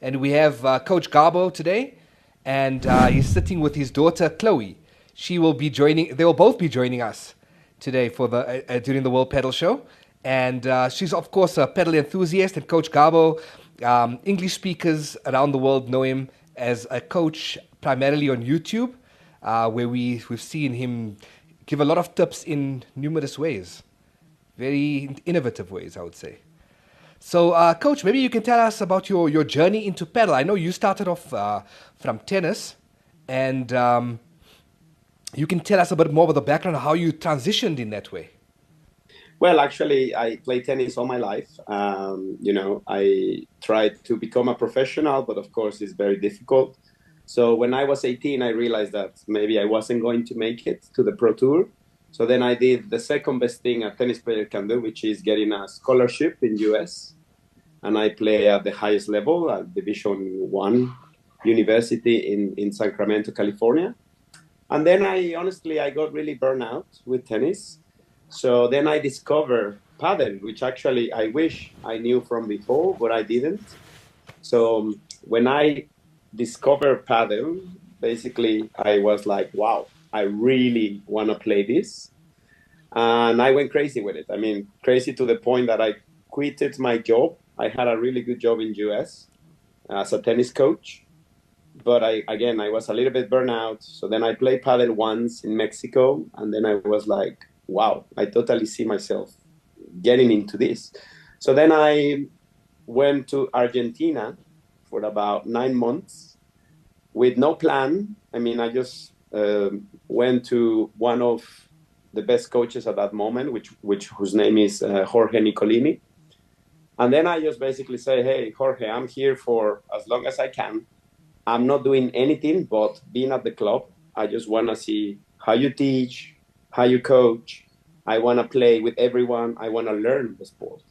and we have Coach Gabo today, and he's sitting with his daughter Chloe. She will be joining. They will both be joining us today for the during the World Padel Show, and she's of course a pedal enthusiast. And Coach Gabo, English speakers around the world know him as a coach primarily on YouTube, where we've seen him give a lot of tips in numerous ways, very innovative ways, I would say. So, Coach, maybe you can tell us about your journey into pedal. I know you started off from tennis, and you can tell us a bit more about the background of how you transitioned in that way. Well, actually, I played tennis all my life. I tried to become a professional, but of course, it's very difficult. So when I was 18, I realized that maybe I wasn't going to make it to the Pro Tour. So then I did the second best thing a tennis player can do, which is getting a scholarship in US. And I play at the highest level, at Division 1 university in Sacramento, California. And then I got really burned out with tennis. So then I discovered paddle, which actually I wish I knew from before, but I didn't. So when I discovered paddle, basically I was like, wow, I really want to play this. And I went crazy with it. I mean, crazy to the point that I quitted my job. I had a really good job in US as a tennis coach, but I was a little bit burnt out. So then I played paddle once in Mexico, and then I was like, wow, I totally see myself getting into this. So then I went to Argentina for about 9 months with no plan. I mean, I just went to one of the best coaches at that moment, whose name is Jorge Nicolini. And then I just basically say, hey, Jorge, I'm here for as long as I can. I'm not doing anything but being at the club. I just want to see how you teach, how you coach. I want to play with everyone. I want to learn the sport.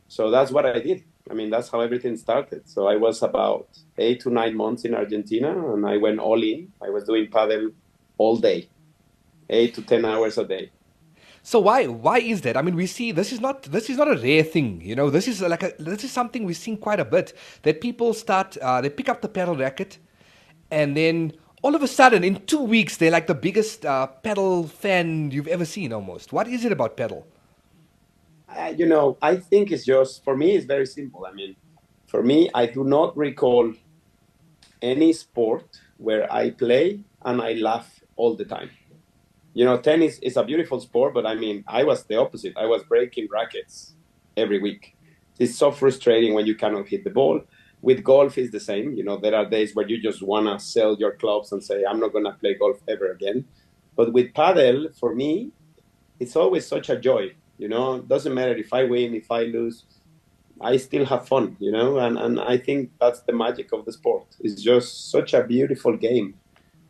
So that's what I did. I mean, that's how everything started. So I was about 8 to 9 months in Argentina, and I went all in. I was doing paddle all day, 8 to 10 hours a day. So why is that? I mean, we see this is not a rare thing. This is something we've seen quite a bit, that people start they pick up the pedal racket, and then all of a sudden in 2 weeks they're like the biggest pedal fan you've ever seen almost. What is it about pedal? I think it's just, for me, it's very simple. I mean, for me, I do not recall any sport where I play and I laugh all the time. Tennis is a beautiful sport, but I mean, I was the opposite. I was breaking rackets every week. It's so frustrating when you cannot hit the ball. With golf, it's the same. There are days where you just want to sell your clubs and say, I'm not going to play golf ever again. But with paddle, for me, it's always such a joy. It doesn't matter if I win, if I lose, I still have fun, and I think that's the magic of the sport. It's just such a beautiful game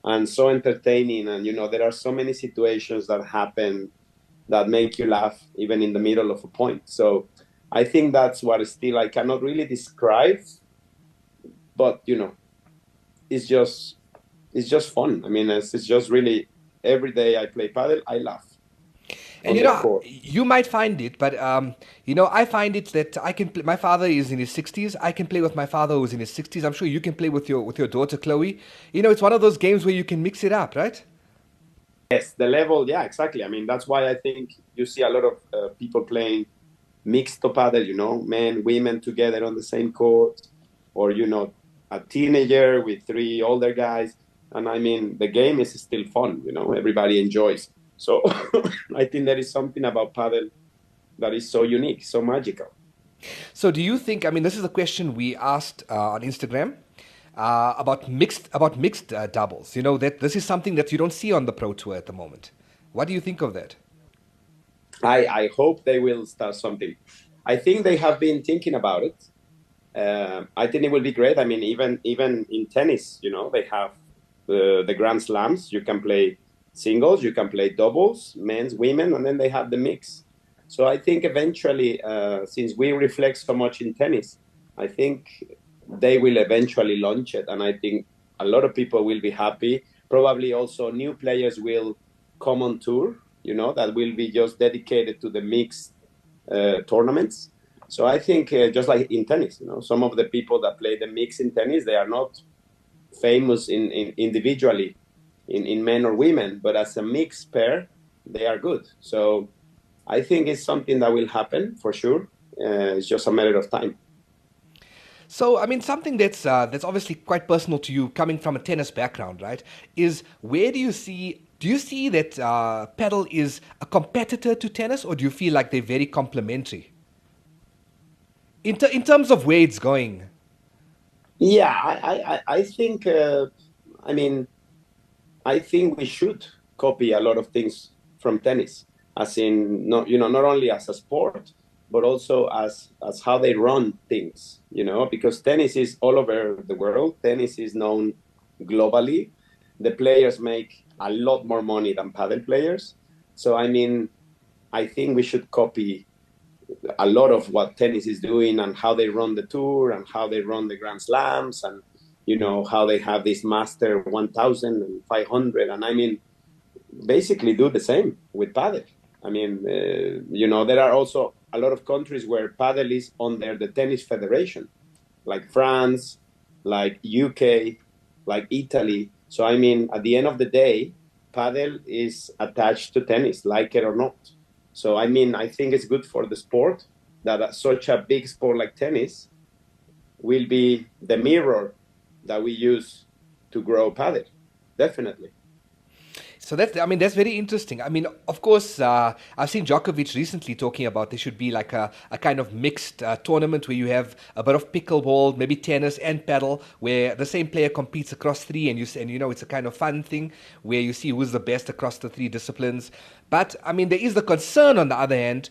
and so entertaining. And, there are so many situations that happen that make you laugh even in the middle of a point. So I think that's what still I cannot really describe, but, it's just fun. I mean, it's just really, every day I play paddle, I laugh And on the court. you might find it, but I find it that I can. My father is in his 60s. I can play with my father who's in his 60s. I'm sure you can play with your daughter Chloe. It's one of those games where you can mix it up, right? Yes, the level, yeah, exactly. I mean, that's why I think you see a lot of people playing mixed paddle, men, women together on the same court, or, a teenager with three older guys. And I mean, the game is still fun, everybody enjoys. So I think there is something about paddle that is so unique, so magical. So, do you think? I mean, this is a question we asked on Instagram about mixed doubles. That this is something that you don't see on the pro tour at the moment. What do you think of that? I hope they will start something. I think they have been thinking about it. I think it will be great. I mean, even in tennis, they have the Grand Slams. You can play singles, you can play doubles, men's, women, and then they have the mix. So I think eventually, since we reflect so much in tennis, I think they will eventually launch it, and I think a lot of people will be happy. Probably also new players will come on tour. That will be just dedicated to the mixed tournaments. So I think just like in tennis, some of the people that play the mix in tennis, they are not famous in individually in men or women, but as a mixed pair, they are good. So I think it's something that will happen for sure. It's just a matter of time. So, I mean, something that's obviously quite personal to you, coming from a tennis background, right? Is where do you see that paddle is a competitor to tennis, or do you feel like they're very complementary in terms of where it's going? Yeah, I think. I mean, I think we should copy a lot of things from tennis, as in not only as a sport, but also as how they run things. Because tennis is all over the world. Tennis is known globally. The players make a lot more money than paddle players. So I mean, I think we should copy a lot of what tennis is doing and how they run the tour and how they run the Grand Slams and how they have this Master 1000 and 500. And I mean, basically do the same with padel. I mean, there are also a lot of countries where padel is under the tennis federation, like France, like UK, like Italy. So I mean, at the end of the day, padel is attached to tennis, like it or not. So I mean, I think it's good for the sport that such a big sport like tennis will be the mirror that we use to grow padel. Definitely. So that's very interesting. I mean, of course, I've seen Djokovic recently talking about there should be like a kind of mixed tournament where you have a bit of pickleball, maybe tennis and paddle, where the same player competes across three, and it's a kind of fun thing where you see who's the best across the three disciplines. But I mean, there is the concern on the other hand,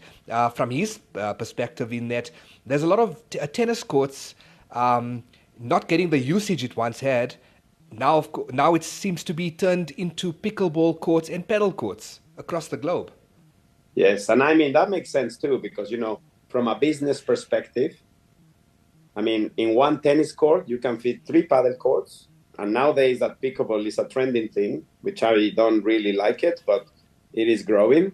from his perspective, in that there's a lot of tennis courts not getting the usage it once had. Now it seems to be turned into pickleball courts and paddle courts across the globe. Yes, and I mean that makes sense too because from a business perspective, I mean in one tennis court you can fit 3 paddle courts, and nowadays that pickleball is a trending thing, which I don't really like it, but it is growing.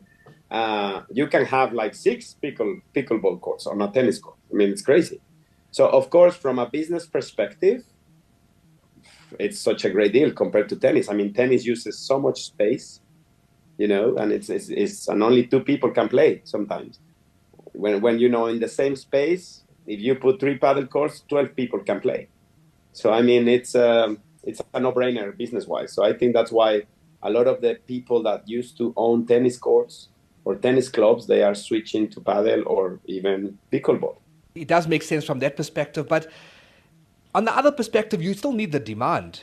You can have like 6 pickleball courts on a tennis court. I mean it's crazy. So of course, from a business perspective, it's such a great deal compared to tennis. I mean, tennis uses so much space, and it's and only 2 people can play sometimes. When in the same space, if you put 3 paddle courts, 12 people can play. So I mean, it's a no-brainer business-wise. So I think that's why a lot of the people that used to own tennis courts or tennis clubs, they are switching to paddle or even pickleball. It does make sense from that perspective, but on the other perspective, you still need the demand.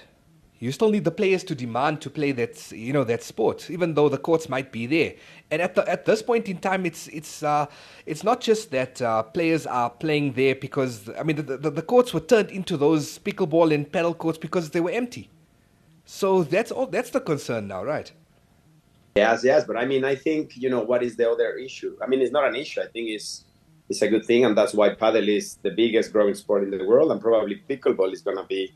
You still need the players to demand to play that sport, even though the courts might be there. And at this point in time, it's not just that players are playing there because I mean the courts were turned into those pickleball and paddle courts because they were empty. So that's the concern now, right? Yes, but I mean, I think what is the other issue? I mean, it's not an issue. I think it's a good thing, and that's why padel is the biggest growing sport in the world, and probably pickleball is going to be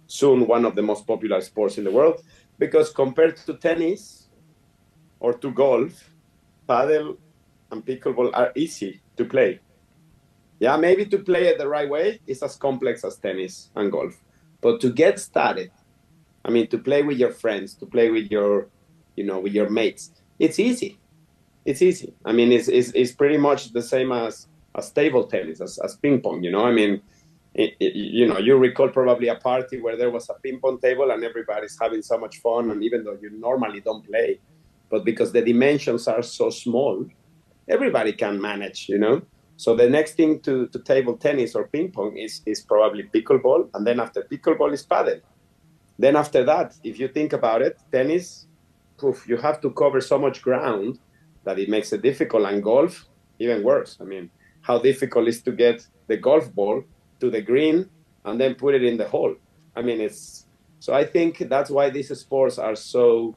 soon one of the most popular sports in the world, because compared to tennis or to golf, padel and pickleball are easy to play. Yeah, maybe to play it the right way is as complex as tennis and golf, but to get started, I mean, to play with your friends, to play with your mates, it's easy. It's easy. I mean, it's pretty much the same as table tennis, as ping pong. I mean, you recall probably a party where there was a ping pong table and everybody's having so much fun, and even though you normally don't play, but because the dimensions are so small, everybody can manage. So the next thing to table tennis or ping pong is probably pickleball, and then after pickleball is paddle. Then after that, if you think about it, tennis, poof, you have to cover so much ground that it makes it difficult. And golf, even worse. I mean, how difficult is to get the golf ball to the green and then put it in the hole? I mean, so I think that's why these sports are so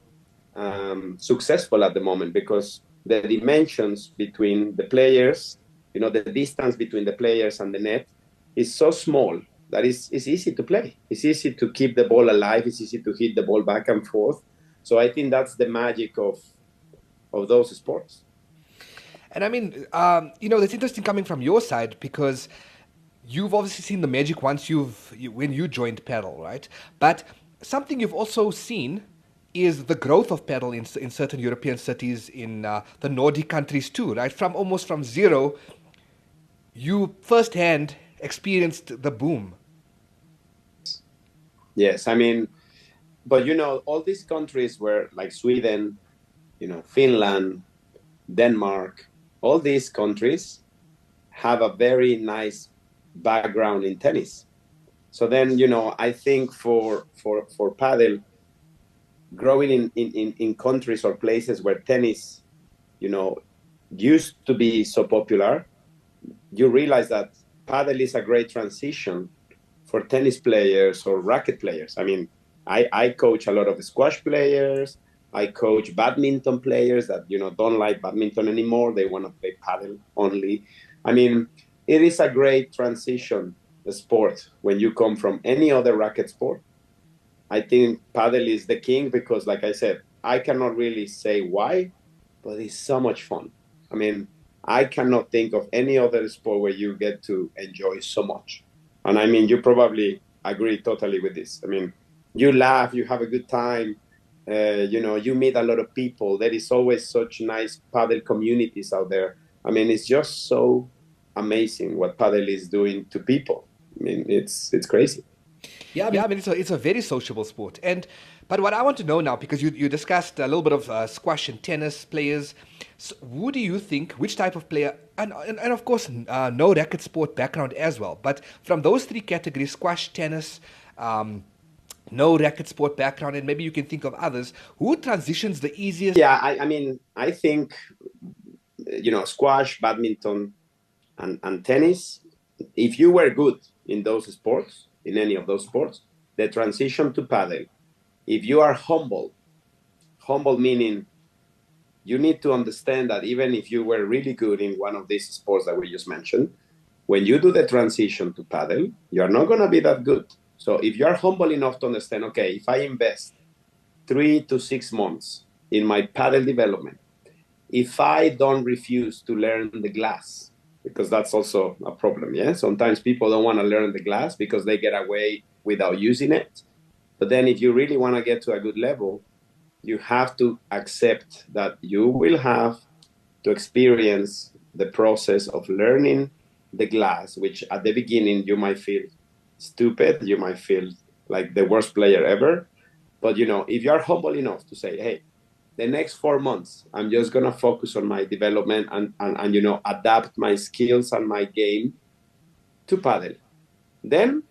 successful at the moment, because the dimensions between the players, the distance between the players and the net is so small that it's easy to play. It's easy to keep the ball alive. It's easy to hit the ball back and forth. So I think that's the magic of those sports. And I mean, it's interesting coming from your side because you've obviously seen the magic once when you joined paddle, right? But something you've also seen is the growth of paddle in certain European cities, in the Nordic countries too, right? From zero, you firsthand experienced the boom. Yes, I mean, but all these countries were like Sweden, Finland, Denmark, all these countries have a very nice background in tennis. So then, I think for paddle, growing in countries or places where tennis, you know, used to be so popular, you realize that paddle is a great transition for tennis players or racket players. I mean, I coach a lot of squash players. I coach badminton players that don't like badminton anymore. They want to play paddle only. I mean, it is a great transition sport when you come from any other racket sport. I think paddle is the king because, like I said, I cannot really say why, but it's so much fun. I mean, I cannot think of any other sport where you get to enjoy so much. And I mean, you probably agree totally with this. I mean, you laugh, you have a good time, you meet a lot of people. There is always such nice paddle communities out there. I mean, it's just so amazing what paddle is doing to people. I mean, it's crazy. Yeah, I mean it's a very sociable sport. But what I want to know now, because you discussed a little bit of squash and tennis players, so who do you think, which type of player, and of course no racket sport background as well, but from those three categories, squash, tennis, no racket sport background, and maybe you can think of others, who transitions the easiest? Yeah, I mean, I think squash, badminton, and tennis. If you were good in those sports, in any of those sports, the transition to paddle. If you are humble meaning you need to understand that even if you were really good in one of these sports that we just mentioned, when you do the transition to paddle, you're not going to be that good. So if you're humble enough to understand, okay, if I invest 3 to 6 months in my paddle development, if I don't refuse to learn the glass, because that's also a problem, yeah? Sometimes people don't want to learn the glass because they get away without using it. But then if you really want to get to a good level, you have to accept that you will have to experience the process of learning the glass, which at the beginning you might feel stupid, you might feel like the worst player ever. But if you're humble enough to say, hey, the next 4 months, I'm just gonna focus on my development and adapt my skills and my game to paddle. Then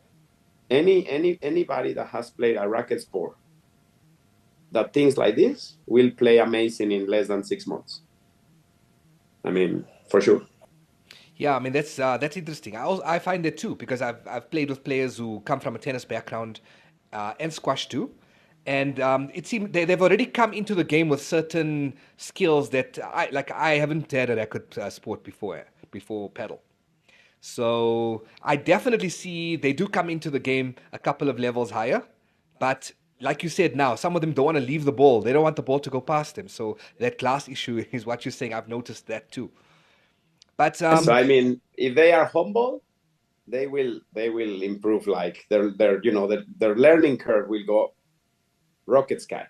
anybody that has played a racket sport that things like this will play amazing in less than 6 months. I mean, for sure. Yeah, I mean that's interesting. I find that too because I've played with players who come from a tennis background and squash too, and it seems they've already come into the game with certain skills that I haven't had a racket sport before paddle. So I definitely see they do come into the game a couple of levels higher, but like you said now, some of them don't want to leave the ball. They don't want the ball to go past them. So that class issue is what you're saying. I've noticed that too. But So I mean, if they are humble, they will improve. Like their learning curve will go rocket sky.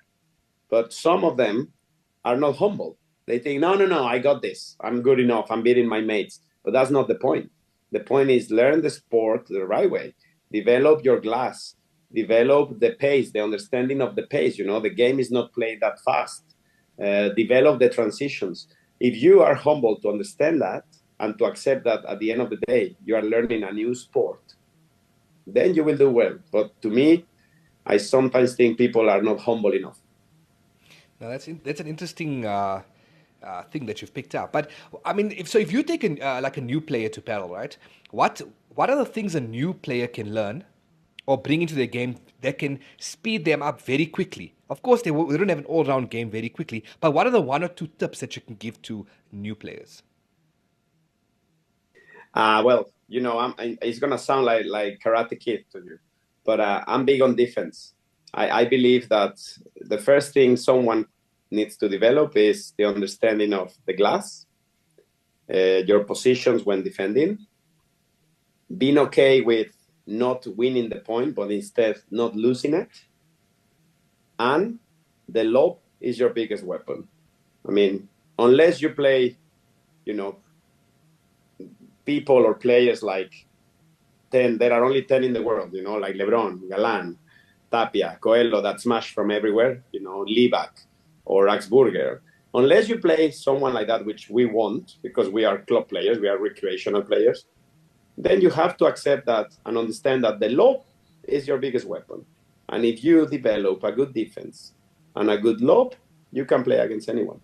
But some of them are not humble. They think, no, I got this. I'm good enough. I'm beating my mates. But that's not the point. The point is learn the sport the right way. Develop your glass. Develop the pace, the understanding of the pace. The game is not played that fast. Develop the transitions. If you are humble to understand that and to accept that at the end of the day, you are learning a new sport, then you will do well. But to me, I sometimes think people are not humble enough. now that's an interesting thing that you've picked up. But I mean, if you take like a new player to paddle, right? What are the things a new player can learn or bring into their game that can speed them up very quickly? Of course, they don't have an all-round game very quickly, but what are the one or two tips that you can give to new players? Well, it's gonna sound like Karate Kid to you, but I'm big on defense. I believe that the first thing someone needs to develop is the understanding of the glass, your positions when defending, being okay with not winning the point, but instead not losing it. And the lob is your biggest weapon. I mean, unless you play, people or players like 10, there are only 10 in the world, like LeBron, Galan, Tapia, Coelho that smash from everywhere, Libac or Axburger. Unless you play someone like that, which we want, because we are club players, we are recreational players, then you have to accept that and understand that the lob is your biggest weapon. And if you develop a good defense and a good lob, you can play against anyone.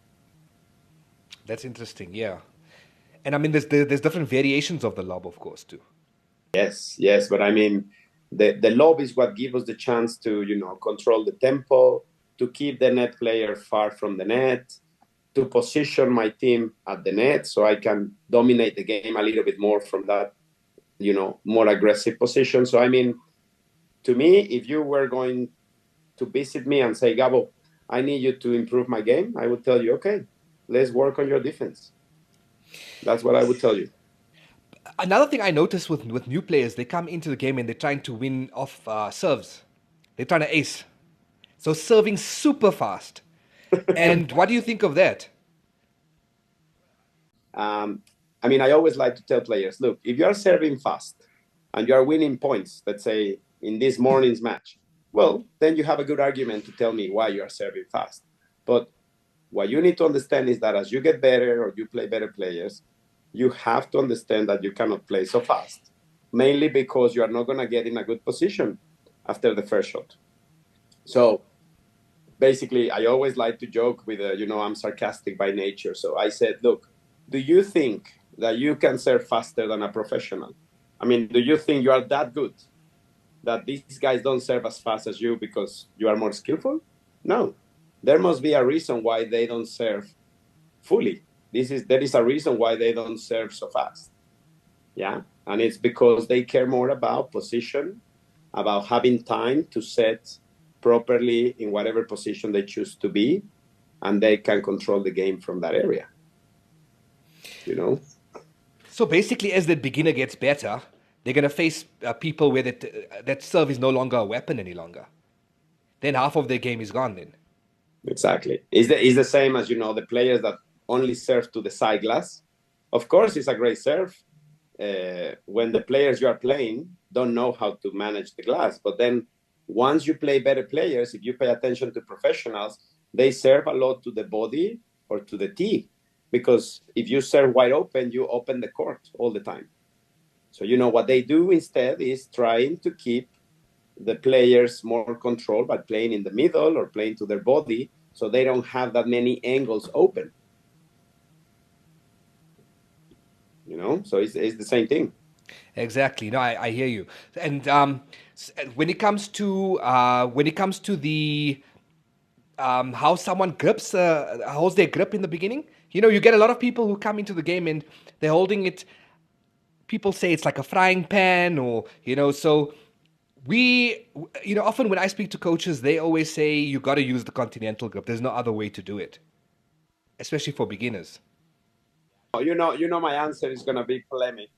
That's interesting, yeah. And I mean, there's different variations of the lob, of course, too. Yes, but I mean, the lob is what gives us the chance to, control the tempo, to keep the net player far from the net, to position my team at the net so I can dominate the game a little bit more from that, more aggressive position. So, I mean, to me, if you were going to visit me and say, Gabo, I need you to improve my game, I would tell you, okay, let's work on your defense. That's what I would tell you. Another thing I notice with new players, they come into the game and they're trying to win off serves. They're trying to ace. So serving super fast. And what do you think of that? I mean, I always like to tell players, look, if you are serving fast and you are winning points, let's say in this morning's match, well, then you have a good argument to tell me why you are serving fast. But what you need to understand is that as you get better or you play better players, you have to understand that you cannot play so fast, mainly because you are not going to get in a good position after the first shot. So basically, I always like to joke with, I'm sarcastic by nature. So I said, look, do you think that you can serve faster than a professional? I mean, do you think you are that good that these guys don't serve as fast as you because you are more skillful? No. There must be a reason why they don't serve fully. There is a reason why they don't serve so fast. Yeah. And it's because they care more about position, about having time to set properly in whatever position they choose to be, and they can control the game from that area. So basically, as the beginner gets better, they're going to face people where that serve is no longer a weapon any longer. Then half of their game is gone then. Exactly. It's the same as, the players that only serve to the side glass. Of course, it's a great serve when the players you are playing don't know how to manage the glass. But then once you play better players, if you pay attention to professionals, they serve a lot to the body or to the tee. Because if you serve wide open, you open the court all the time. So, what they do instead is trying to keep the players more control by playing in the middle or playing to their body so they don't have that many angles open. So it's the same thing. Exactly. No, I hear you. And when it comes to the how someone grips, holds their grip in the beginning, you get a lot of people who come into the game and they're holding it. People say it's like a frying pan, or so. Often when I speak to coaches, they always say you got to use the continental grip. There's no other way to do it, especially for beginners. My answer is going to be polemic.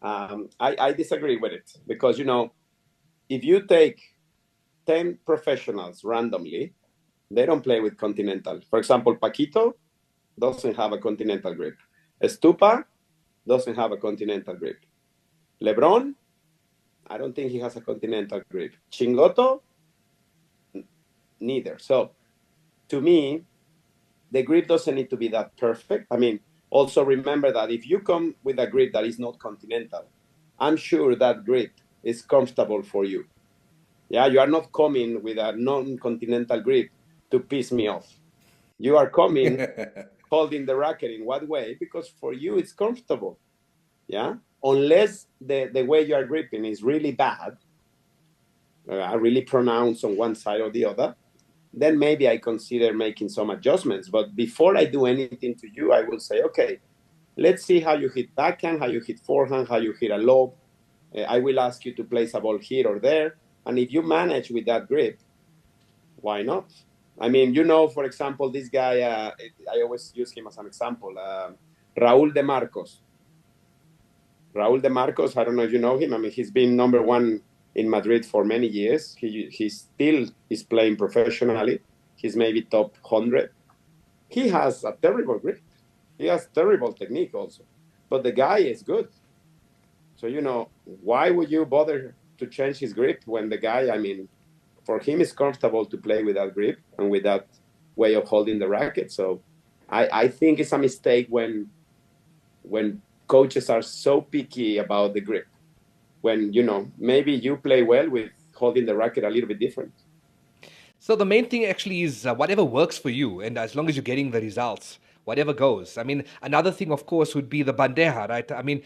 I disagree with it because, if you take 10 professionals randomly, they don't play with continental. For example, Paquito doesn't have a continental grip. Stupa doesn't have a continental grip. LeBron, I don't think he has a continental grip. Chingoto, neither. So to me, the grip doesn't need to be that perfect. I mean, also remember that if you come with a grip that is not continental, I'm sure that grip is comfortable for you. Yeah, you are not coming with a non-continental grip to piss me off. You are coming holding the racket in what way? Because for you it's comfortable. Yeah, unless the way you are gripping is really bad, really pronounced on one side or the other, then maybe I consider making some adjustments. But before I do anything to you, I will say, okay, let's see how you hit backhand, how you hit forehand, how you hit a lob. I will ask you to place a ball here or there. And if you manage with that grip, why not? I mean, for example, this guy, I always use him as an example. Raúl de Marcos. Raúl de Marcos, I don't know if you know him. I mean, he's been number one in Madrid for many years. He still is playing professionally. He's maybe top 100. He has a terrible grip. He has terrible technique also. But the guy is good. So, why would you bother to change his grip when the guy, I mean, for him, it's comfortable to play with that grip and with that way of holding the racket. So I think it's a mistake when coaches are so picky about the grip. When, maybe you play well with holding the racket a little bit different. So the main thing actually is whatever works for you, and as long as you're getting the results, whatever goes. I mean, another thing, of course, would be the bandeja, right? I mean,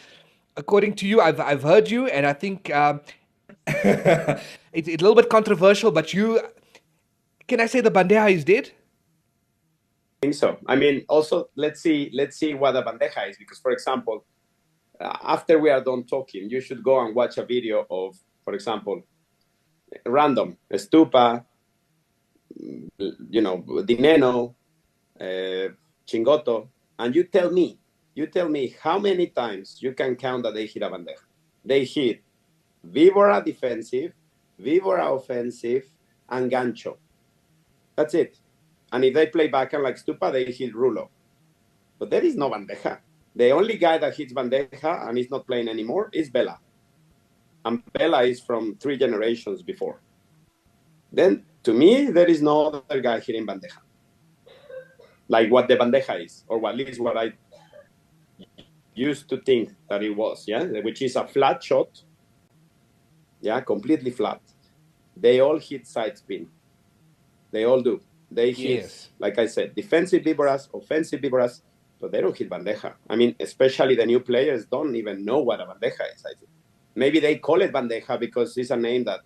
according to you, I've heard you, and I think it's a little bit controversial, but can I say the bandeja is dead? I think so. I mean, also let's see what a bandeja is, because, for example, after we are done talking, you should go and watch a video of, for example, random Stupa, Dineno, Chingoto, and you tell me how many times you can count that they hit a bandeja. They hit Víbora defensive, Víbora offensive, and gancho. That's it. And if they play backhand like Stupa, they hit rulo. But there is no bandeja. The only guy that hits bandeja and is not playing anymore is Bela. And Bela is from 3 generations before. Then, to me, there is no other guy hitting bandeja. Like what the bandeja is, or at least what I used to think that it was, yeah? Which is a flat shot, yeah, completely flat. They all hit side spin. They all do. They hit, like I said, defensive víboras, offensive víboras, but they don't hit bandeja. I mean, especially the new players don't even know what a bandeja is, I think. Maybe they call it bandeja because it's a name that,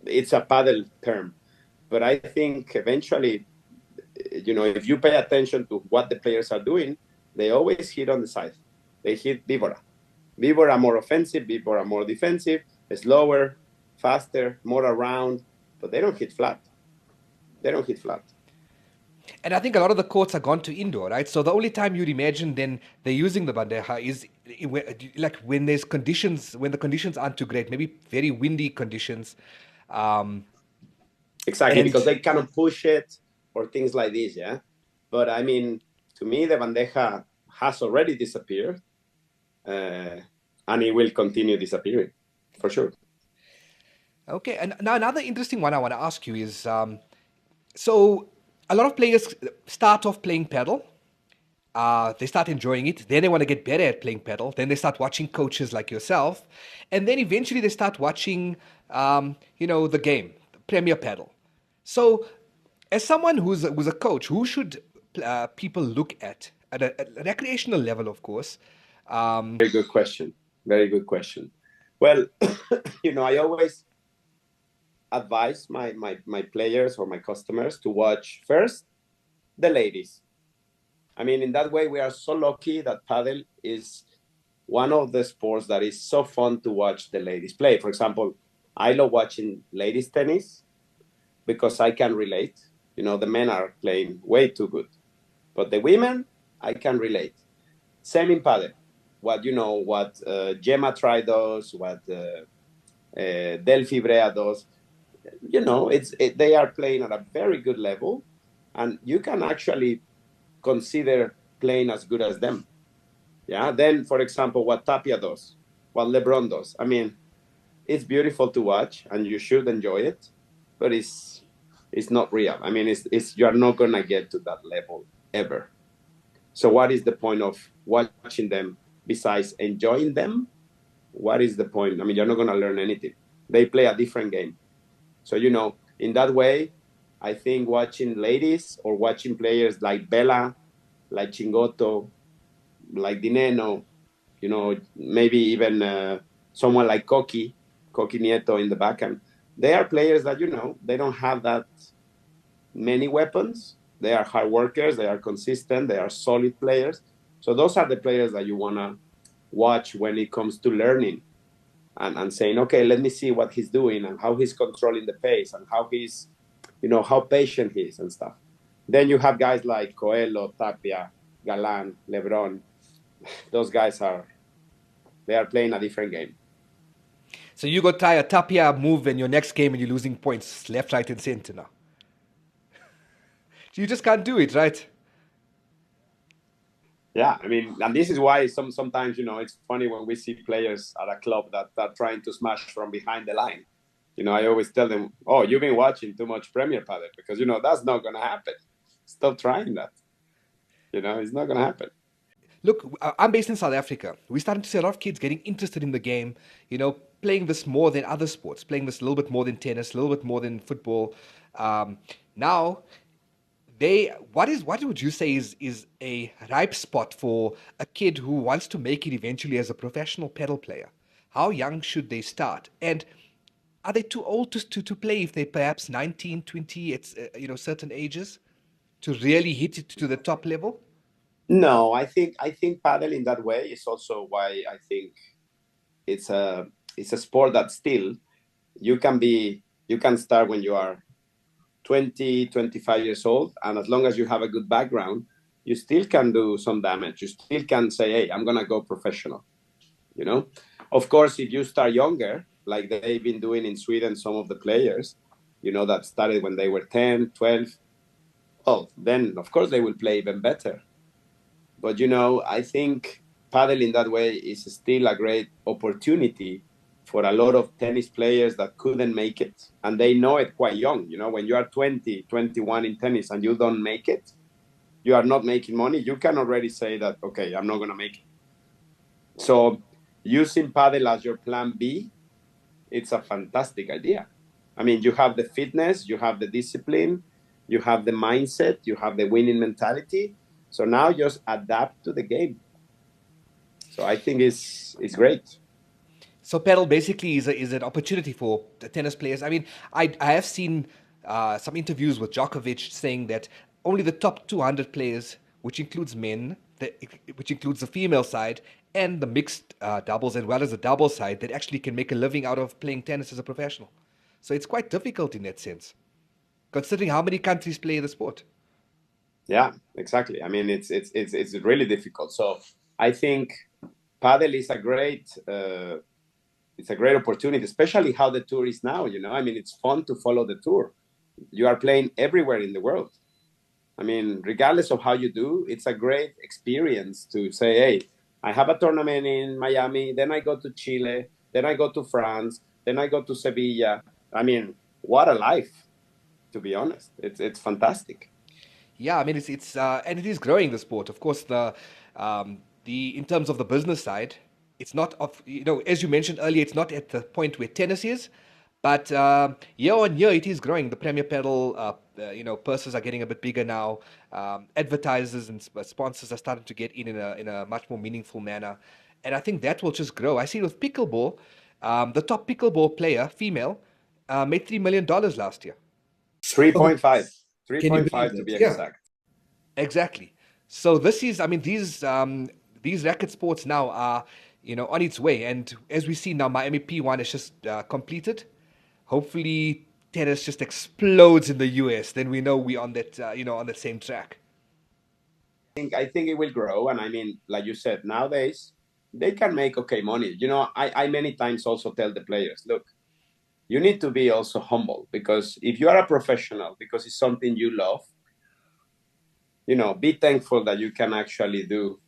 it's a paddle term. But I think eventually, if you pay attention to what the players are doing, they always hit on the side. They hit víbora. Víbora more offensive, víbora more defensive, slower, faster, more around, but they don't hit flat. They don't hit flat. And I think a lot of the courts are gone to indoor, right? So the only time you'd imagine then they're using the bandeja is like when the conditions aren't too great, maybe very windy conditions. Exactly, because they cannot push it or things like this, yeah? But I mean, to me, the bandeja has already disappeared, and it will continue disappearing, for sure. Okay, and now another interesting one I want to ask you is, so a lot of players start off playing paddle. They start enjoying it. Then they want to get better at playing paddle. Then they start watching coaches like yourself. And then eventually they start watching, the game, Premier Paddle. So as someone who's a coach, who should people look at a recreational level, of course? Very good question. Very good question. Well, I always advise my players or my customers to watch first the ladies. I mean, in that way, we are so lucky that paddle is one of the sports that is so fun to watch the ladies play. For example, I love watching ladies tennis because I can relate. The men are playing way too good. But the women, I can relate. Same in paddle. What Gemma Tri does, what Delphi Brea does, they are playing at a very good level, and you can actually consider playing as good as them. Yeah. Then, for example, what Tapia does, what LeBron does. I mean, it's beautiful to watch, and you should enjoy it, but it's not real. I mean, you are not gonna get to that level ever. So, what is the point of watching them besides enjoying them? What is the point? I mean, you're not gonna learn anything. They play a different game. So, in that way, I think watching ladies or watching players like Bella, like Chingoto, like Dineno, maybe even someone like Coqui Nieto in the backhand, they are players that, they don't have that many weapons. They are hard workers. They are consistent. They are solid players. So those are the players that you want to watch when it comes to learning and saying, okay, let me see what he's doing and how he's controlling the pace and how how patient he is and stuff. Then you have guys like Coelho, Tapia, Galan, LeBron, those guys they are playing a different game. So you got to try a Tapia move in your next game and you're losing points left, right, and center now. You just can't do it, right? Yeah, I mean, and this is why sometimes, it's funny when we see players at a club that are trying to smash from behind the line. I always tell them, oh, you've been watching too much Premier Padel because, that's not going to happen. Stop trying that. It's not going to happen. Look, I'm based in South Africa. We're starting to see a lot of kids getting interested in the game, playing this more than other sports, playing this a little bit more than tennis, a little bit more than football. Now, what would you say is a ripe spot for a kid who wants to make it eventually as a professional pedal player? How young should they start? And are they too old to play if they're perhaps 19, 20 at certain ages to really hit it to the top level? No, I think paddle in that way is also why I think it's a sport that still you can start when you are 20, 25 years old, and as long as you have a good background, you still can do some damage. You still can say, hey, I'm gonna go professional. Of course, if you start younger, like they've been doing in Sweden, some of the players, that started when they were 10, 12, well, then of course they will play even better. But I think paddle in that way is still a great opportunity for a lot of tennis players that couldn't make it, and they know it quite young. When you are 20, 21 in tennis and you don't make it, you are not making money, you can already say that, okay, I'm not going to make it. So using paddle as your plan B, it's a fantastic idea. I mean, you have the fitness, you have the discipline, you have the mindset, you have the winning mentality. So now just adapt to the game. So I think it's great. So pedal basically is an opportunity for the tennis players. I mean, I have seen some interviews with Djokovic saying that only the top 200 players, which includes men, which includes the female side and the mixed doubles as well as the double side, that actually can make a living out of playing tennis as a professional. So it's quite difficult in that sense, considering how many countries play the sport. Yeah, exactly. I mean, it's really difficult. So I think paddle is it's a great opportunity, especially how the tour is now. I mean, it's fun to follow the tour. You are playing everywhere in the world. I mean, regardless of how you do, it's a great experience to say, hey, I have a tournament in Miami, then I go to Chile, then I go to France, then I go to Sevilla. I mean, what a life, to be honest. It's fantastic. Yeah, I mean it's and it is growing the sport. Of course, the in terms of the business side, it's not of as you mentioned earlier, it's not at the point where tennis is, but year on year it is growing. The Premier Pedal, purses are getting a bit bigger now. Advertisers and sponsors are starting to get in a much more meaningful manner, and I think that will just grow. I see with pickleball, the top pickleball player, female, made $3 million last year. 3.5. Can you believe 3.5 to that? be Yeah. exact. Exactly. So this is, I mean, these racket sports now are, on its way. And as we see now, Miami P1 is just completed. Hopefully, tennis just explodes in the US. Then we know we're on that, on that same track. I think it will grow, and I mean, like you said, nowadays they can make okay money. I many times also tell the players, look, you need to be also humble, because if you are a professional, because it's something you love, be thankful that you can actually do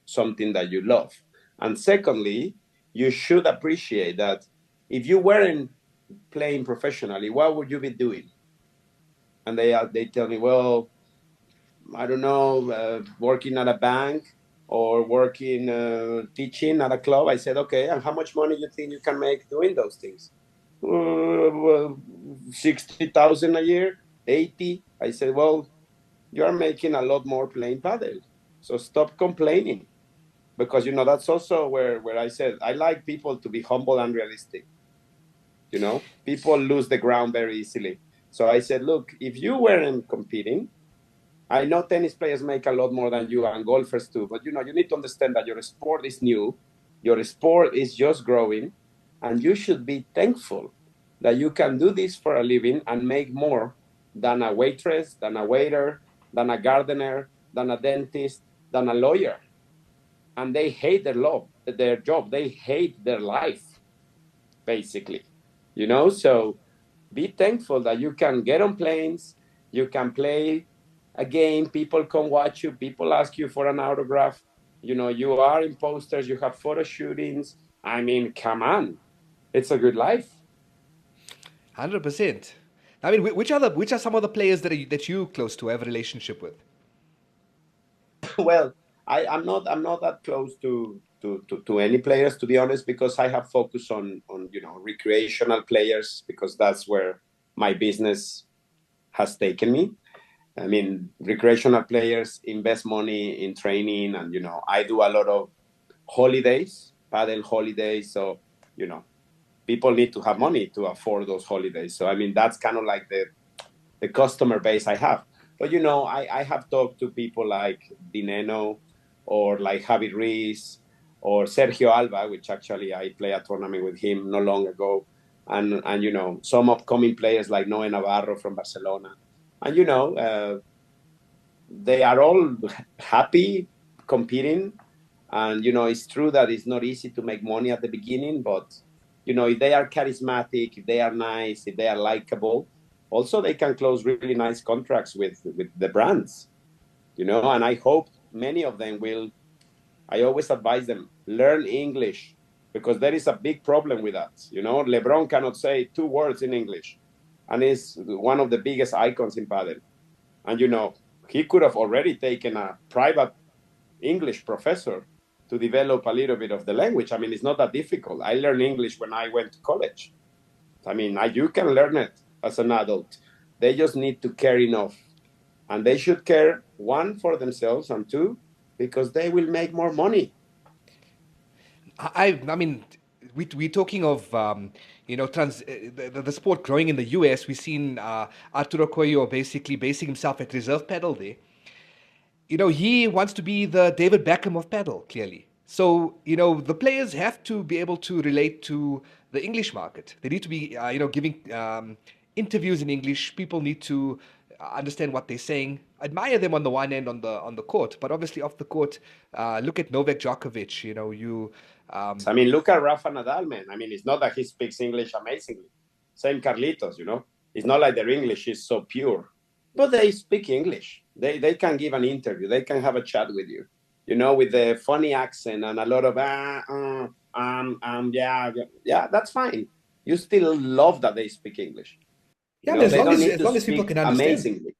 something that you love. And secondly, you should appreciate that if you weren't playing professionally, what would you be doing? And they tell me, well, I don't know, working at a bank or working teaching at a club. I said, okay, and how much money you think you can make doing those things? Well, 60,000 a year, 80. I said, well, you are making a lot more playing paddle. So stop complaining. Because, that's also where I said, I like people to be humble and realistic. People lose the ground very easily. So I said, look, if you weren't competing, I know tennis players make a lot more than you and golfers too, but you need to understand that your sport is new, your sport is just growing, and you should be thankful that you can do this for a living and make more than a waitress, than a waiter, than a gardener, than a dentist. than a lawyer, and they hate their job. They hate their life, basically. So be thankful that you can get on planes, you can play a game, people come watch you, people ask you for an autograph. You are in posters, you have photo shootings. I mean, come on, it's a good life. 100%. I mean, which are some of the players that you close to have a relationship with? Well, I'm not that close to any players, to be honest, because I have focused on recreational players, because that's where my business has taken me. I mean, recreational players invest money in training, and I do a lot of holidays, paddle holidays. So people need to have money to afford those holidays. So I mean, that's kind of like the customer base I have. But I have talked to people like Dineno, or like Javi Ruiz, or Sergio Alba, which actually I play a tournament with him not long ago, and some upcoming players like Noe Navarro from Barcelona, and they are all happy competing. And it's true that it's not easy to make money at the beginning, but if they are charismatic, if they are nice, if they are likable, also they can close really nice contracts with the brands. And I hope many of them will. I always advise them, learn English, because there is a big problem with that. LeBron cannot say 2 words in English, and is one of the biggest icons in padel. And he could have already taken a private English professor to develop a little bit of the language. I mean, it's not that difficult. I learned English when I went to college. I mean, you can learn it as an adult. They just need to care enough. And they should care, 1, for themselves, and 2, because they will make more money. I mean, we're talking of the sport growing in the US. We've seen Arturo Coelho basically basing himself at reserve paddle there. He wants to be the David Beckham of paddle, clearly. So, the players have to be able to relate to the English market. They need to be, giving interviews in English. People need to understand what they're saying. Admire them on the one end on the court, but obviously off the court, look at Novak Djokovic. I mean, look at Rafa Nadal, man. I mean, it's not that he speaks English amazingly. Same Carlitos, It's not like their English is so pure, but they speak English. They can give an interview. They can have a chat with you, with the funny accent and a lot of yeah, that's fine. You still love that they speak English. Yeah, I mean, They don't need as to long as people speak can understand. amazingly,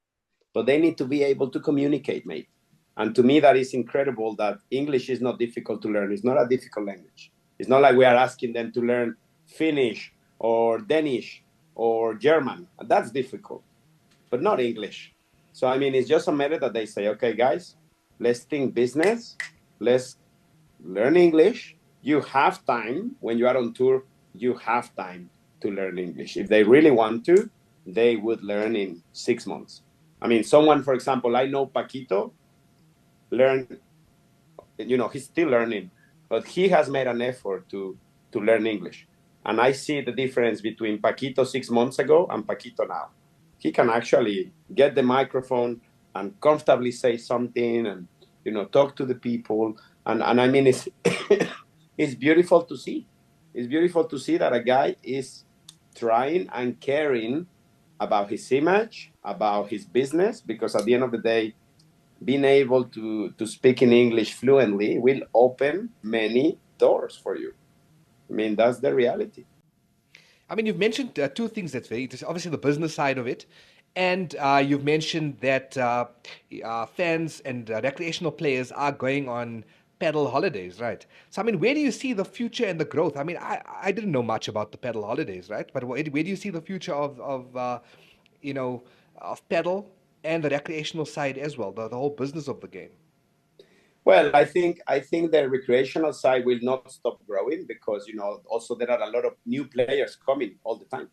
but they need to be able to communicate, mate. And to me, that is incredible that English is not difficult to learn. It's not a difficult language. It's not like we are asking them to learn Finnish or Danish or German. That's difficult, but not English. So, I mean, it's just a matter that they say, okay, guys, let's think business. Let's learn English. You have time when you are on tour. You have time to learn English. If they really want to, they would learn in 6 months. I mean, someone, for example, I know Paquito learned, he's still learning, but he has made an effort to learn English. And I see the difference between Paquito 6 months ago and Paquito now. He can actually get the microphone and comfortably say something and, talk to the people. And I mean, it's, it's beautiful to see. It's beautiful to see that a guy is trying and caring about his image, about his business, because at the end of the day, being able to speak in English fluently will open many doors for you. I mean, that's the reality. I mean, you've mentioned 2 things that's very interesting. Obviously, the business side of it, and you've mentioned that fans and recreational players are going on pedal holidays, right? So, I mean, where do you see the future and the growth? I mean, I didn't know much about the pedal holidays, right? But where do you see the future of pedal and the recreational side as well, the whole business of the game? Well, I think the recreational side will not stop growing, because also there are a lot of new players coming all the time.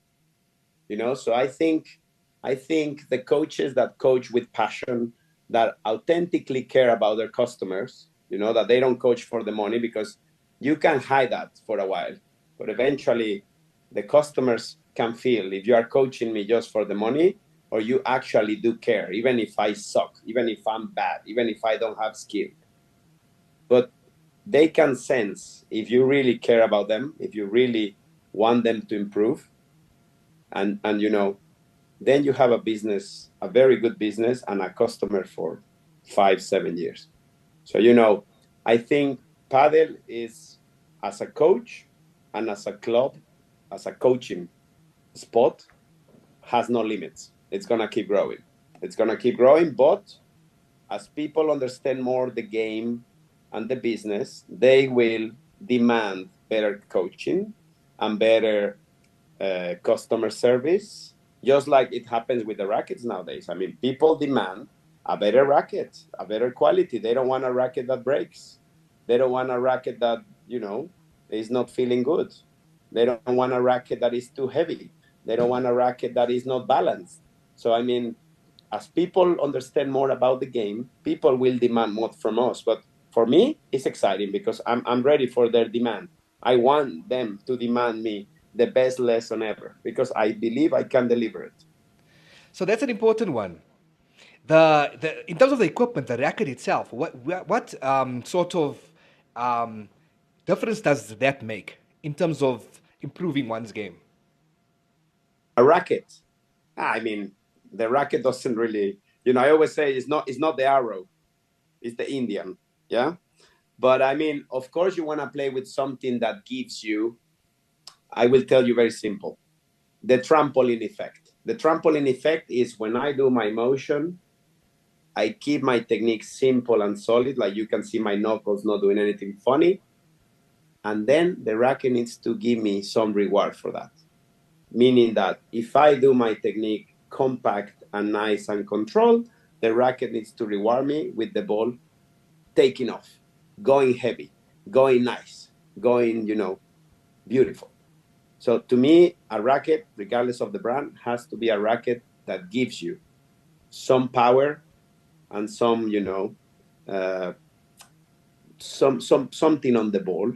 So I think the coaches that coach with passion, that authentically care about their customers, that they don't coach for the money, because you can hide that for a while, but eventually the customers can feel if you are coaching me just for the money, or you actually do care, even if I suck, even if I'm bad, even if I don't have skill. but they can sense if you really care about them, if you really want them to improve, and then you have a business, a very good business, and a customer for 5-7 years. So I think padel is, as a coach and as a club, as a coaching spot, has no limits. It's gonna keep growing. It's gonna keep growing, but as people understand more the game and the business, they will demand better coaching and better customer service, just like it happens with the rackets nowadays. I mean, people demand a better racket, a better quality. They don't want a racket that breaks. They don't want a racket that, is not feeling good. They don't want a racket that is too heavy. They don't want a racket that is not balanced. So, I mean, as people understand more about the game, people will demand more from us. But for me, it's exciting because I'm ready for their demand. I want them to demand me the best lesson ever because I believe I can deliver it. So that's an important one. The in terms of the equipment, the racket itself, what sort of um, difference does that make in terms of improving one's game? A racket, I mean, the racket doesn't really, I always say it's not the arrow, it's the Indian, yeah. But I mean, of course, you want to play with something that gives you. I will tell you very simple. The trampoline effect. The trampoline effect is when I do my motion, I keep my technique simple and solid, like you can see my knuckles not doing anything funny. And then the racket needs to give me some reward for that. Meaning that if I do my technique compact and nice and controlled, the racket needs to reward me with the ball taking off, going heavy, going nice, going, beautiful. So to me, a racket, regardless of the brand, has to be a racket that gives you some power and some, something on the ball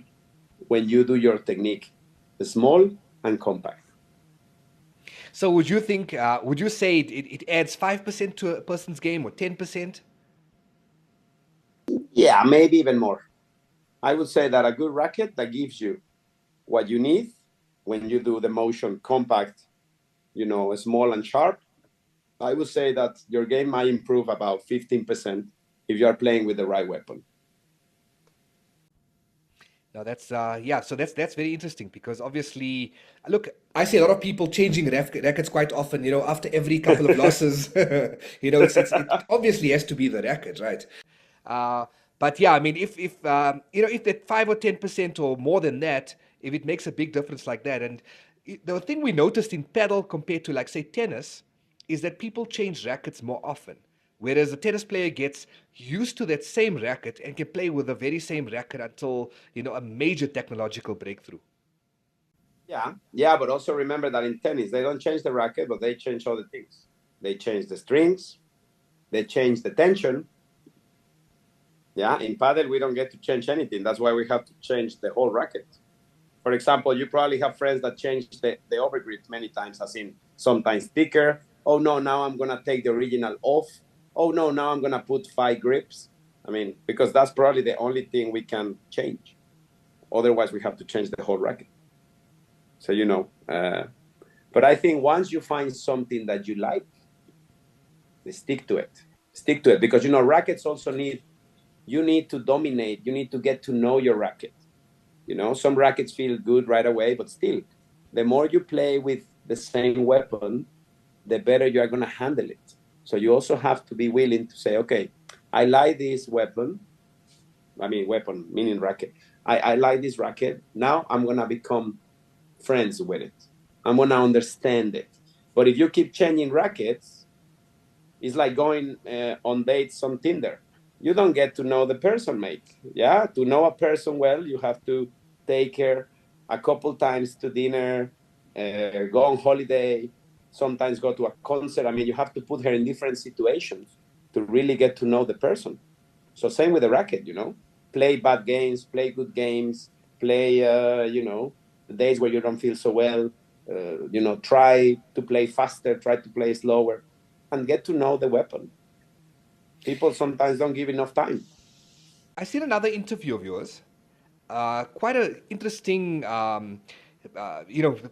when you do your technique small and compact. So would you think? Would you say it adds 5% to a person's game or 10%? Yeah, maybe even more. I would say that a good racket that gives you what you need when you do the motion compact, small and sharp, I would say that your game might improve about 15% if you are playing with the right weapon. Now that's yeah. So that's very interesting because obviously, look, I see a lot of people changing rackets quite often. After every couple of losses, it obviously has to be the racket, right? Uh, but yeah, I mean, if that 5 or 10% or more than that, if it makes a big difference like that, and the thing we noticed in paddle compared to like say tennis is that people change rackets more often. Whereas a tennis player gets used to that same racket and can play with the very same racket until a major technological breakthrough. Yeah, but also remember that in tennis they don't change the racket, but they change other things. They change the strings, they change the tension. Yeah, in paddle we don't get to change anything. That's why we have to change the whole racket. For example, you probably have friends that change the overgrip many times, as in sometimes thicker. Oh no, now I'm gonna take the original off. Oh no, now I'm gonna put 5 grips. I mean, because that's probably the only thing we can change. Otherwise, we have to change the whole racket. So but I think once you find something that you like, stick to it. Stick to it because rackets also need to dominate. You need to get to know your racket. Some rackets feel good right away, but still, the more you play with the same weapon, the better you are going to handle it. So you also have to be willing to say, okay, I like this weapon. I mean, weapon, meaning racket. I like this racket. Now I'm going to become friends with it. I'm going to understand it. But if you keep changing rackets, it's like going on dates on Tinder. You don't get to know the person, mate. Yeah, to know a person well, you have to take her a couple times to dinner, go on holiday, sometimes go to a concert. I mean, you have to put her in different situations to really get to know the person. So same with the racket, play bad games, play good games, play, the days where you don't feel so well, try to play faster, try to play slower, and get to know the weapon. People sometimes don't give enough time. I seen another interview of yours. Quite an interesting,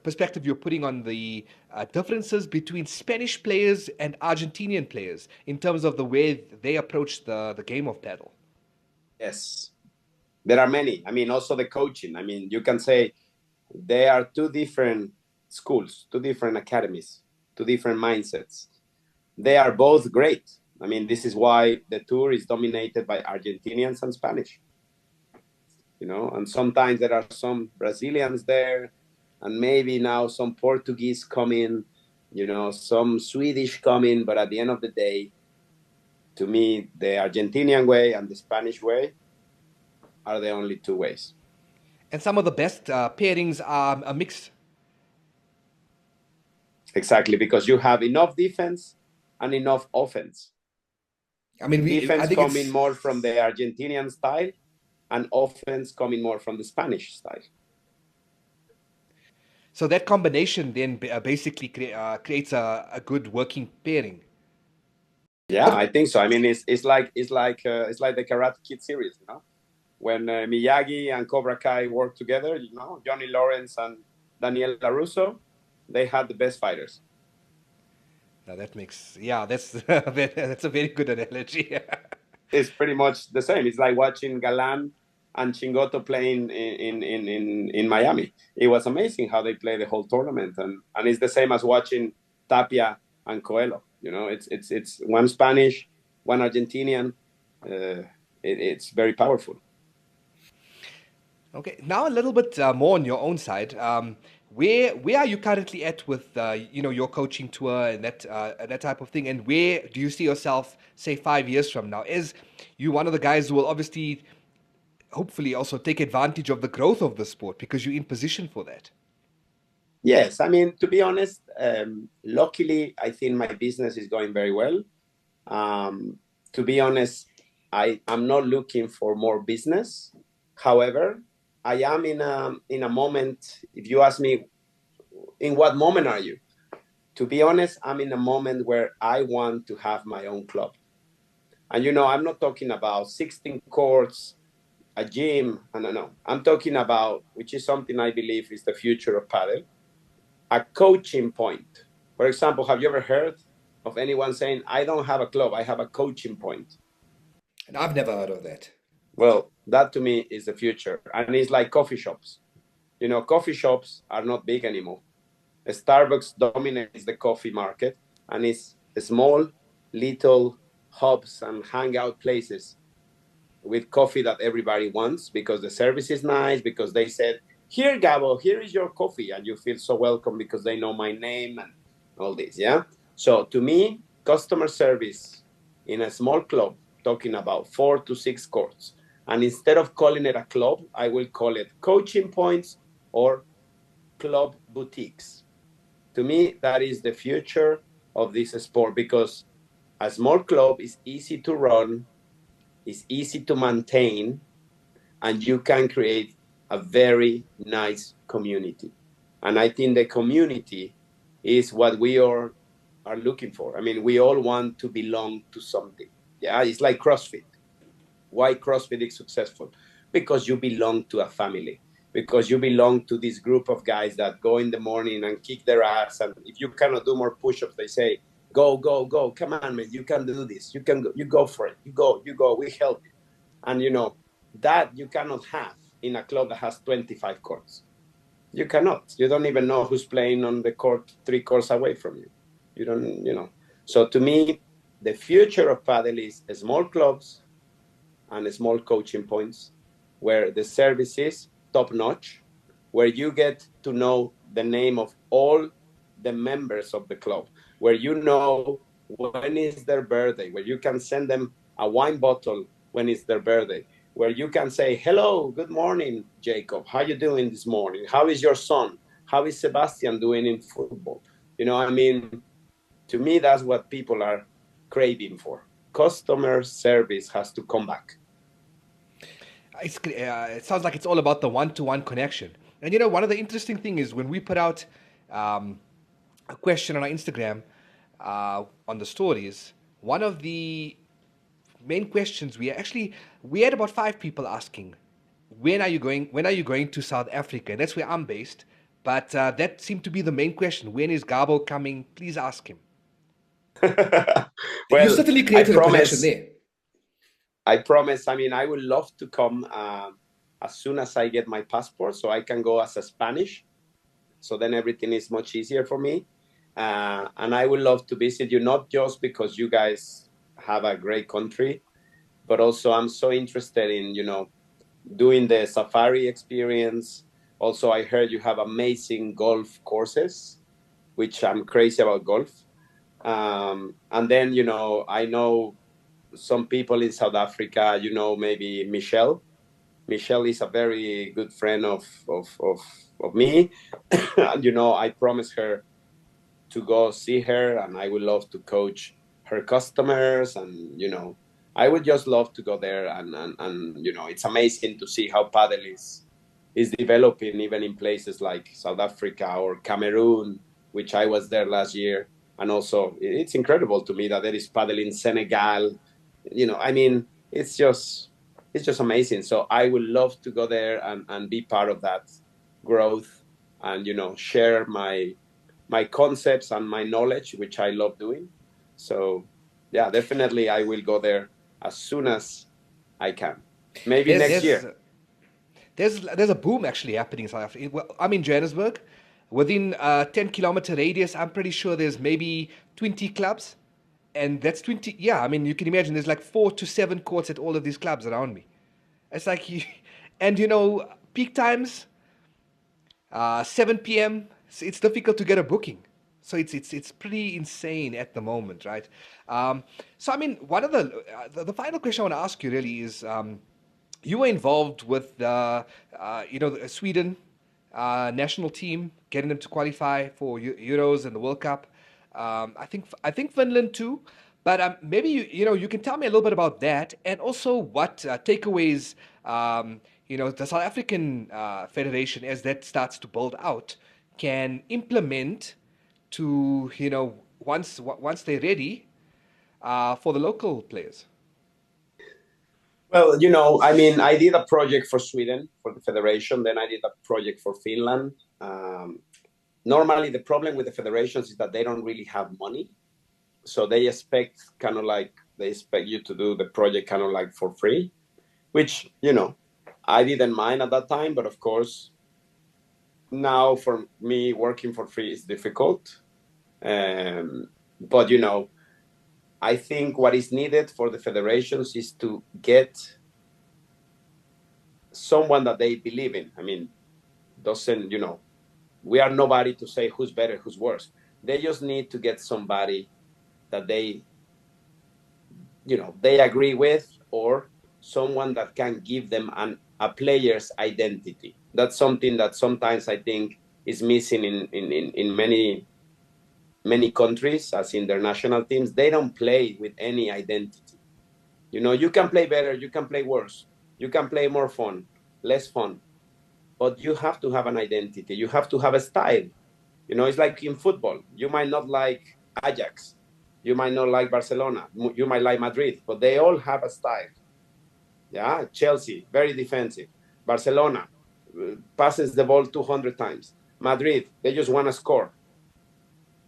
perspective you're putting on the differences between Spanish players and Argentinian players in terms of the way they approach the game of paddle. Yes, there are many. I mean, also the coaching. I mean, you can say they are two different schools, two different academies, two different mindsets. They are both great. I mean, this is why the tour is dominated by Argentinians and Spanish. And sometimes there are some Brazilians there, and maybe now some Portuguese come in, some Swedish come in, but at the end of the day, to me, the Argentinian way and the Spanish way are the only two ways. And some of the best pairings are a mix. Exactly, because you have enough defense and enough offense. I mean, defense coming more from the Argentinian style, and offense coming more from the Spanish style. So that combination then basically creates a good working pairing. Yeah, I think so. I mean, it's like the Karate Kid series, when Miyagi and Cobra Kai work together. Johnny Lawrence and Daniel LaRusso, they had the best fighters. Now that's that's a very good analogy. It's pretty much the same. It's like watching Galan and Chingoto playing in Miami. It was amazing how they play the whole tournament, and it's the same as watching Tapia and Coelho. It's one Spanish, one Argentinian. It's very powerful. Okay, now a little bit more on your own side. Where are you currently at with your coaching tour and that type of thing? And where do you see yourself, say, 5 years from now? Is you one of the guys who will obviously, hopefully, also take advantage of the growth of the sport because you're in position for that? Yes, I mean, to be honest, luckily, I think my business is going very well. To be honest, I'm not looking for more business. However, I am in a moment. If you ask me, in what moment are you? To be honest, I'm in a moment where I want to have my own club. And I'm not talking about 16 courts, a gym. No. I'm talking about, which is something I believe is the future of padel, a coaching point. For example, have you ever heard of anyone saying, I don't have a club, I have a coaching point? And I've never heard of that. Well, that to me is the future. And it's like coffee shops. Coffee shops are not big anymore. Starbucks dominates the coffee market, and it's small, little hubs and hangout places with coffee that everybody wants because the service is nice, because they said, here, Gabo, here is your coffee. And you feel so welcome because they know my name and all this, yeah? So to me, customer service in a small club, talking about 4 to 6 courts, and instead of calling it a club, I will call it coaching points or club boutiques. To me, that is the future of this sport because a small club is easy to run, is easy to maintain, and you can create a very nice community. And I think the community is what we are looking for. I mean, we all want to belong to something. Yeah, it's like CrossFit. Why CrossFit is successful? Because you belong to a family, because you belong to this group of guys that go in the morning and kick their ass. And if you cannot do more push-ups, they say, go, go, go. Come on, man, you can do this. You can go, you go for it. You go, we help you. And that you cannot have in a club that has 25 courts. You cannot. You don't even know who's playing on the court 3 courts away from you. You don't. So to me, the future of padel is small clubs and small coaching points where the service is top notch, where you get to know the name of all the members of the club, where you know when is their birthday, where you can send them a wine bottle when it's their birthday, where you can say, hello, good morning, Jacob. How you doing this morning? How is your son? How is Sebastian doing in football? I mean, to me, that's what people are craving for. Customer service has to come back. It sounds like it's all about the one-to-one connection. And one of the interesting things is when we put out a question on our Instagram on the stories, one of the main questions we had about 5 people asking, when are you going? When are you going to South Africa? And that's where I'm based. But that seemed to be the main question. When is Gabo coming? Please ask him. You Well, certainly I created a connection promise. there. I promise. I mean, I would love to come as soon as I get my passport, so I can go as a Spanish. So then everything is much easier for me. And I would love to visit you, not just because you guys have a great country, but also I'm so interested in, doing the safari experience. Also, I heard you have amazing golf courses, which I'm crazy about golf. And then, I know some people in South Africa, maybe Michelle. Michelle is a very good friend of me. And, I promised her to go see her, and I would love to coach her customers. And, I would just love to go there. And it's amazing to see how paddle is developing even in places like South Africa or Cameroon, which I was there last year. And also, it's incredible to me that there is paddle in Senegal. I mean, it's just amazing. So I would love to go there and be part of that growth, and share my concepts and my knowledge, which I love doing. So yeah, definitely I will go there as soon as I can. Maybe next year. There's a boom actually happening in South Africa. Well, I'm in Johannesburg. Within a 10-kilometer radius, I'm pretty sure there's maybe 20 clubs. And that's 20. Yeah, I mean, you can imagine there's like 4 to 7 courts at all of these clubs around me. It's like, and peak times, 7 p.m. It's difficult to get a booking. So it's pretty insane at the moment, right? So I mean, one of the final question I want to ask you really is, you were involved with the Sweden national team, getting them to qualify for Euros and the World Cup. I think Finland too. But maybe you can tell me a little bit about that, and also what takeaways the South African Federation, as that starts to build out, can implement to once they're ready for the local players. Well, I mean, I did a project for Sweden for the federation. Then I did a project for Finland. Normally, the problem with the federations is that they don't really have money. So they expect you to do the project kind of like for free, which, I didn't mind at that time. But of course, now for me, working for free is difficult. But, I think what is needed for the federations is to get someone that they believe in. I mean, we are nobody to say who's better, who's worse. They just need to get somebody that they agree with, or someone that can give them a player's identity. That's something that sometimes I think is missing in many countries, as in their national teams. They don't play with any identity. You can play better, you can play worse, you can play more fun, less fun, but you have to have an identity. You have to have a style. It's like in football. You might not like Ajax, you might not like Barcelona, you might like Madrid, but they all have a style. Yeah, Chelsea, very defensive. Barcelona passes the ball 200 times. Madrid, they just want to score.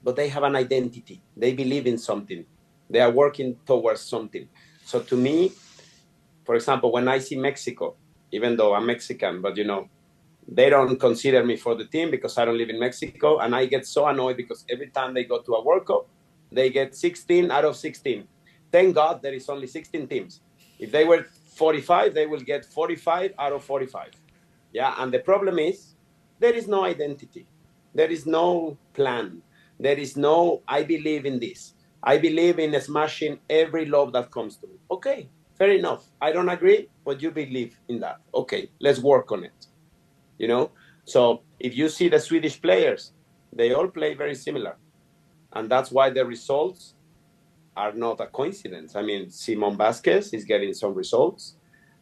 But they have an identity. They believe in something. They are working towards something. So to me, for example, when I see Mexico, even though I'm Mexican, but they don't consider me for the team because I don't live in Mexico. And I get so annoyed because every time they go to a World Cup, they get 16 out of 16. Thank God there is only 16 teams. If they were 45, they will get 45 out of 45. Yeah, and the problem is there is no identity. There is no plan. There is no, I believe in this. I believe in smashing every lob that comes to me. Okay, fair enough. I don't agree, but you believe in that. Okay, let's work on it. So if you see the Swedish players, they all play very similar. And that's why the results are not a coincidence. I mean, Simon Vasquez is getting some results.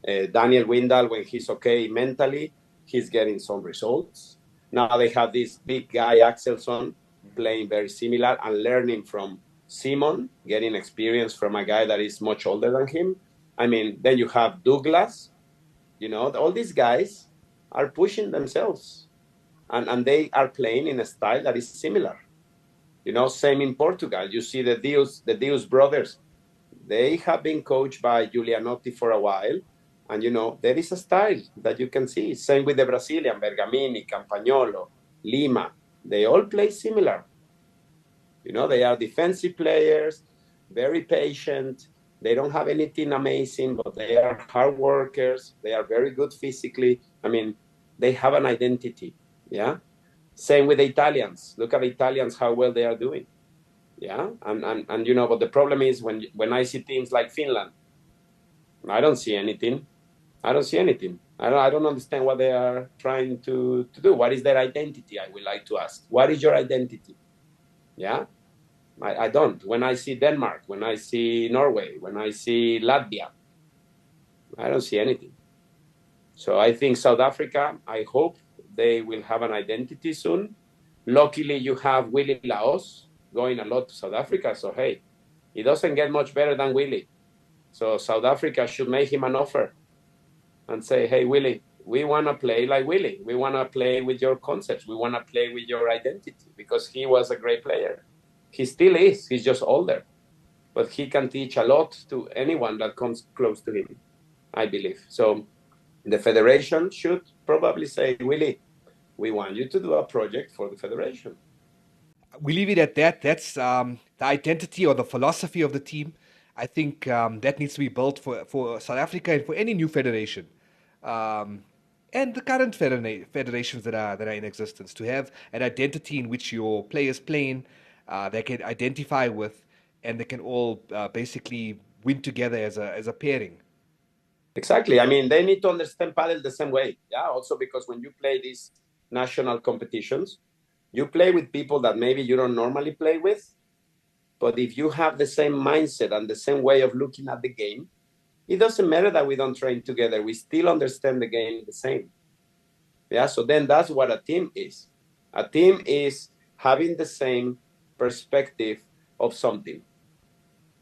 Daniel Windal, when he's okay mentally, he's getting some results. Now they have this big guy, Axelson, playing very similar and learning from Simon getting experience from a guy that is much older than him. I mean, then you have Douglas. You know, all these guys are pushing themselves, and they are playing in a style that is similar. You know, same in Portugal. You see the Dius brothers. They have been coached by Giulianotti for a while, and you know there is a style that you can see. Same with the Brazilian Bergamini, Campagnolo, Lima. They all play similar. You know, they are defensive players, very patient. They don't have anything amazing, but they are hard workers. They are very good physically. I mean, they have an identity. Yeah. Same with the Italians. Look at the Italians, how well they are doing. Yeah. And you know, but the problem is when I see teams like Finland, I don't see anything. I don't see anything. I don't understand what they are trying to do. What is their identity? I would like to ask. What is your identity? Yeah. I don't. When I see Denmark, when I see Norway, when I see Latvia, I don't see anything. So I think South Africa, I hope they will have an identity soon. Luckily, you have Willie Laos going a lot to South Africa. So, hey, he doesn't get much better than Willie. So South Africa should make him an offer and say, hey, Willie, we want to play like Willie. We want to play with your concepts. We want to play with your identity, because he was a great player. He still is. He's just older. But he can teach a lot to anyone that comes close to him, I believe. So the federation should probably say, Willie, we want you to do a project for the federation. We leave it at that. That's the identity or the philosophy of the team. I think that needs to be built for South Africa and for any new federation, and the current federations that are in existence, to have an identity in which your players playing, they can identify with, and they can all basically win together as a pairing. Exactly. I mean, they need to understand paddle the same way. Yeah. Also, because when you play these national competitions, you play with people that maybe you don't normally play with. But if you have the same mindset and the same way of looking at the game, it doesn't matter that we don't train together. We still understand the game the same. Yeah. So then that's what a team is. A team is having the same perspective of something.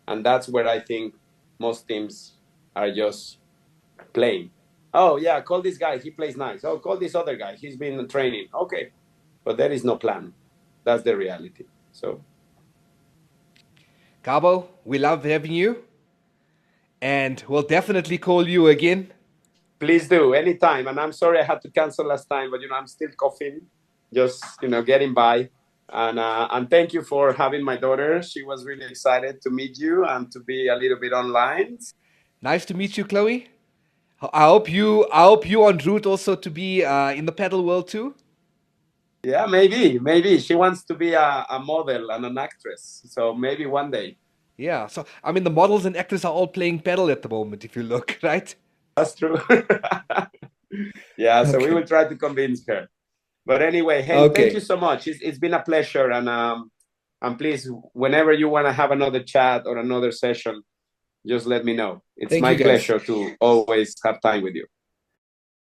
And that's where I think most teams are just playing. Oh, yeah, call this guy. He plays nice. Oh, call this other guy. He's been training. Okay. But there is no plan. That's the reality. So, Gabo, we love having you, and we'll definitely call you again. please do anytime. And I'm sorry I had to cancel last time, but I'm still coughing, just getting by. And thank you for having my daughter. She was really excited to meet you and to be a little bit online. Nice to meet you, Chloe. I hope you en route also to be in the paddle world too. Yeah, maybe she wants to be a model and an actress. So maybe one day. Yeah. So I mean, the models and actors are all playing paddle at the moment. If you look, right? That's true. Yeah, so we Okay. will try to convince her. But anyway, hey, thank you Okay. so much. It's been a pleasure, and please, whenever you want to have another chat or another session, just let me know. It's Thank my you, guys. pleasure to always have time with you.